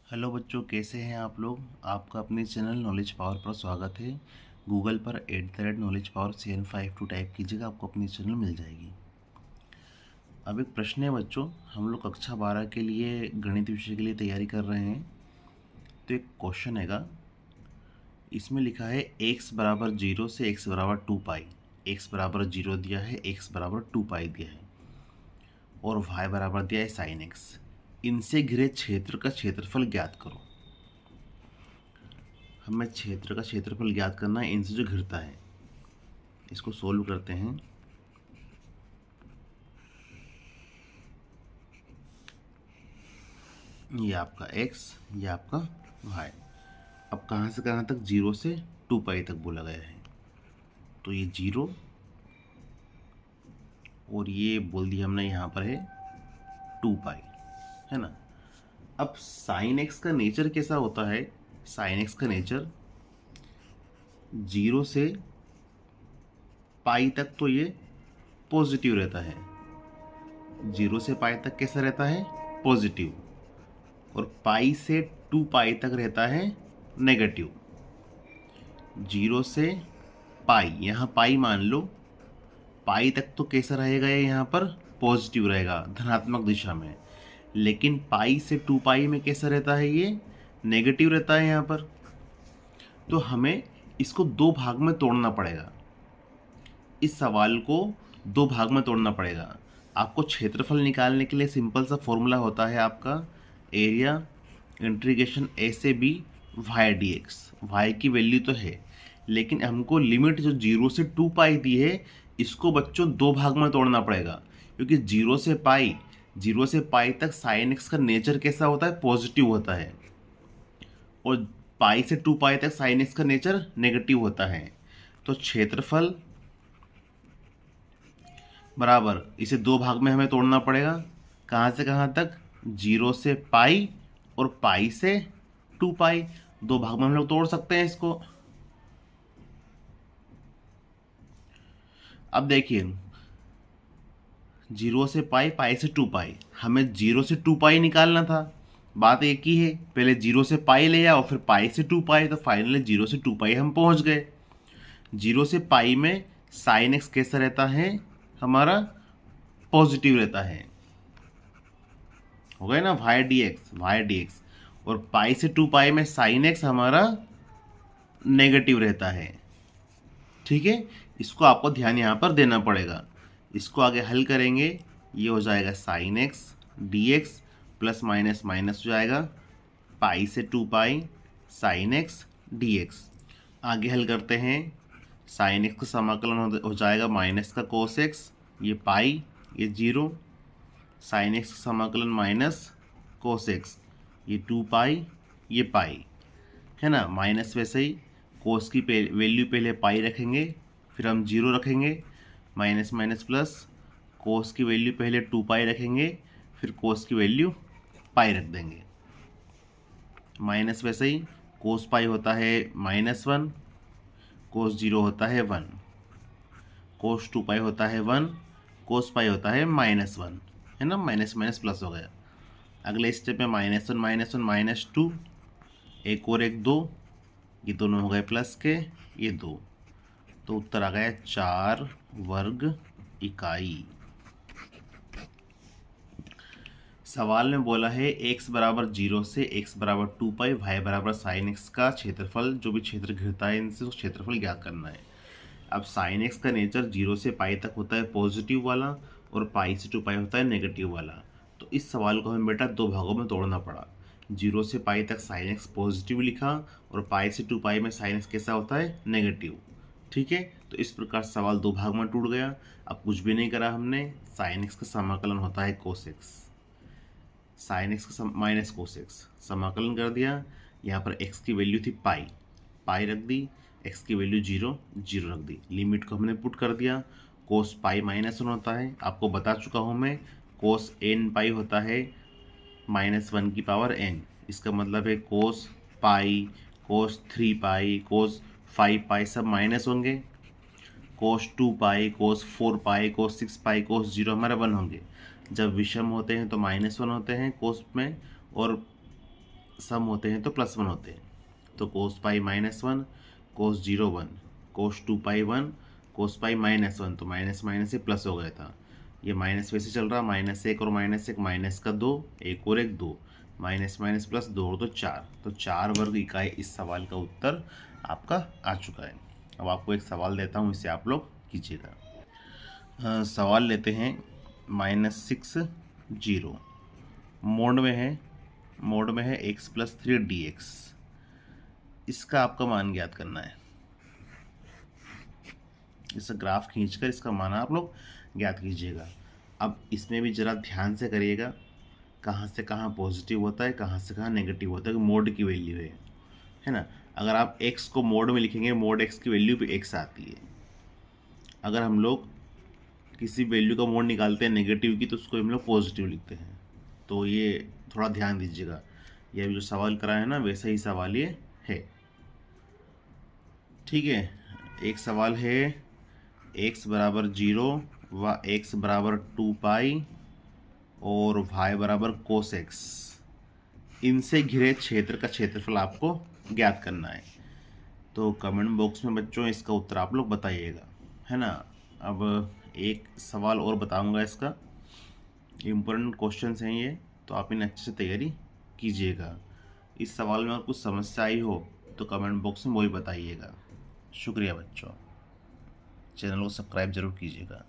Hello बच्चों, कैसे हैं आप लोग। आपका अपने चैनल नॉलेज पावर पर स्वागत है। गूगल पर @knowledge power CN52 टाइप कीजिएगा, आपको अपनी चैनल मिल जाएगी। अब एक प्रश्न है बच्चों, हम लोग कक्षा 12 के लिए गणित विषय के लिए तैयारी कर रहे हैं। तो एक क्वेश्चन हैगा, इसमें लिखा है x बराबर 0 से x बराबर 2 पाई। x बराबर 0 दिया है, x बराबर 2 पाई दिया है और y बराबर दिया है sin x। इनसे घिरे क्षेत्र का क्षेत्रफल ज्ञात करो। हमें क्षेत्र का क्षेत्रफल ज्ञात करना है इनसे जो घिरता है। इसको सोल्व करते हैं। ये आपका x, ये आपका y। अब कहाँ से कहाँ तक, 0 से 2 पाई तक बोला गया है। तो ये 0 और ये बोल दिया हमने यहाँ पर है 2 पाई, है ना। अब साइन x का नेचर कैसा होता है। साइन x का नेचर 0 से पाई तक तो ये पॉजिटिव रहता है। 0 से पाई तक कैसा रहता है, पॉजिटिव। और पाई से 2 पाई तक रहता है नेगेटिव। 0 से पाई, यहाँ पाई मान लो, पाई तक तो कैसा रहेगा ये, यहाँ पर पॉजिटिव रहेगा, धनात्मक दिशा में। लेकिन पाई से 2 पाई में कैसा रहता है, ये नेगेटिव रहता है यहाँ पर। तो हमें इसको दो भाग में तोड़ना पड़ेगा। इस सवाल को दो भाग में तोड़ना पड़ेगा। आपको क्षेत्रफल निकालने के लिए सिंपल सा फॉर्मूला होता है आपका एरिया इंटीग्रेशन a से b y dx। y की वैल्यू तो है, लेकिन हमको लिमिट जो 0 से 2 पाई दी है, इसको बच्चों दो भाग में तोड़ना पड़ेगा। क्योंकि 0 से पाई तक साइन x का नेचर कैसा होता है, पॉजिटिव होता है। और पाई से 2 पाई तक साइन x का नेचर नेगेटिव होता है। तो क्षेत्रफल बराबर इसे दो भाग में हमें तोड़ना पड़ेगा। कहाँ से कहाँ तक, 0 से पाई और पाई से 2 पाई। दो भाग में हम लोग तोड़ सकते हैं इसको। अब देखिए, 0 से पाई, पाई से 2 पाई, हमें 0 से 2 पाई निकालना था। बात एक ही है, पहले 0 से पाई ले आओ, फिर पाई से 2 पाई, तो फाइनली 0 से 2 पाई हम पहुंच गए। 0 से पाई में साइन एक्स कैसा रहता है, हमारा पॉजिटिव रहता है। हो गया ना, वाई डी एक्स। और पाई से 2 पाई में साइन एक्स हमारा नेगेटिव रहता है। ठीक है, इसको आपको ध्यान यहाँ पर देना पड़ेगा। इसको आगे हल करेंगे, ये हो जाएगा sine x D x plus minus minus हो जाएगा पाई से 2 pi sine x D x. आगे हल करते हैं, साइन एक्स का समाकलन हो जाएगा माइनस का कोस एक्स, ये पाई, ये 0। साइन एक्स का समाकलन माइनस कोस एक्स, ये 2 पाई, ये पाई, है ना। माइनस वैसे ही कोस की वैल्यू पहले पाई रखेंगे, फिर हम 0 रखेंगे। माइनस माइनस प्लस, कोस की वैल्यू पहले 2 पाई रखेंगे, फिर कोस की वैल्यू पाई रख देंगे। माइनस वैसे ही कोस पाई होता है -1, कोस 0 होता है 1, कोस 2 पाई होता है 1, कोस पाई होता है -1, है ना। माइनस माइनस प्लस हो गया। अगले स्टेप में -1 -2, एक और एक 2, ये दोनों हो गए प्लस के, ये 2। तो उत्तर आ गया 4 वर्ग इकाई। सवाल में बोला है x बराबर 0 से x बराबर 2 पाई y बराबर साइन x का क्षेत्रफल, जो भी क्षेत्र घिरता है इनसे, उस क्षेत्रफल ज्ञात करना है। अब साइन x का नेचर 0 से पाई तक होता है पॉजिटिव वाला, और पाई से 2 पाई होता है नेगेटिव वाला। तो इस सवाल को हमें बेटा दो भागों में तोड़ना पड़ा। 0 से पाई तक साइन x पॉजिटिव लिखा, और पाई से 2 पाई में साइन x कैसा होता है, नेगेटिव। ठीक है, तो इस प्रकार सवाल दो भाग में टूट गया। अब कुछ भी नहीं करा हमने, साइन x का समाकलन होता है कोस x, साइन एक्स का माइनस कोस एक्स, समाकलन कर दिया। यहाँ पर x की वैल्यू थी पाई, पाई रख दी, x की वैल्यू 0 0 रख दी। लिमिट को हमने पुट कर दिया। कोस पाई -1 होता है, आपको बता चुका हूँ मैं। कोस n पाई होता है -1 की पावर n। इसका मतलब है कोस पाई, कोस 3 पाई, कोस 5 पाई सब माइनस होंगे। कोस 2 पाई, कोस 4 पाई, कोस 6 पाई, कोस 0 हमारे 1 होंगे। जब विषम होते हैं तो -1 होते हैं कोस में, और सम होते हैं तो +1 होते हैं। तो कोस पाई -1, कोस 0 1, कोस 2 पाई 1, कोस पाई -1, तो माइनस माइनस से प्लस हो गया था। ये माइनस वैसे चल रहा, -1 और -1, माइनस का 2, एक और एक 2, माइनस माइनस प्लस 2 और 2 4, तो 4 वर्ग इकाई इस सवाल का उत्तर आपका आ चुका है। अब आपको एक सवाल देता हूँ, इसे आप लोग कीजिएगा। सवाल लेते हैं -6 0, मोड में है x + 3 dx। इसका आपका मान ज्ञात करना है। इस ग्राफ खींचकर इसका मान आप लोग ज्ञात कीजिएगा। अब इसमें भी ज़रा ध्यान से करिएगा, कहाँ से कहाँ पॉजिटिव होता है, कहाँ से कहाँ नेगेटिव होता है, कि मोड की वैल्यू है ना। अगर आप x को मोड में लिखेंगे, मोड x की वैल्यू पे x आती है। अगर हम लोग किसी वैल्यू का मोड निकालते हैं नेगेटिव की, तो उसको हम लोग पॉजिटिव लिखते हैं। तो ये थोड़ा ध्यान दीजिएगा। ये अभी जो सवाल करा है ना, वैसा ही सवाल ये है। ठीक है, एक सवाल है x = 0 व x = 2 पाई और y = cos x, इनसे घिरे क्षेत्र का क्षेत्रफल आपको ज्ञात करना है। तो कमेंट बॉक्स में बच्चों इसका उत्तर आप लोग बताइएगा, है ना। अब एक सवाल और बताऊंगा, इसका इम्पोर्टेंट क्वेश्चंस हैं ये, तो आप इन्हें अच्छे से तैयारी कीजिएगा। इस सवाल में अगर कुछ समस्या आई हो तो कमेंट बॉक्स में वही बताइएगा। शुक्रिया बच्चों, चैनल को सब्सक्राइब जरूर कीजिएगा।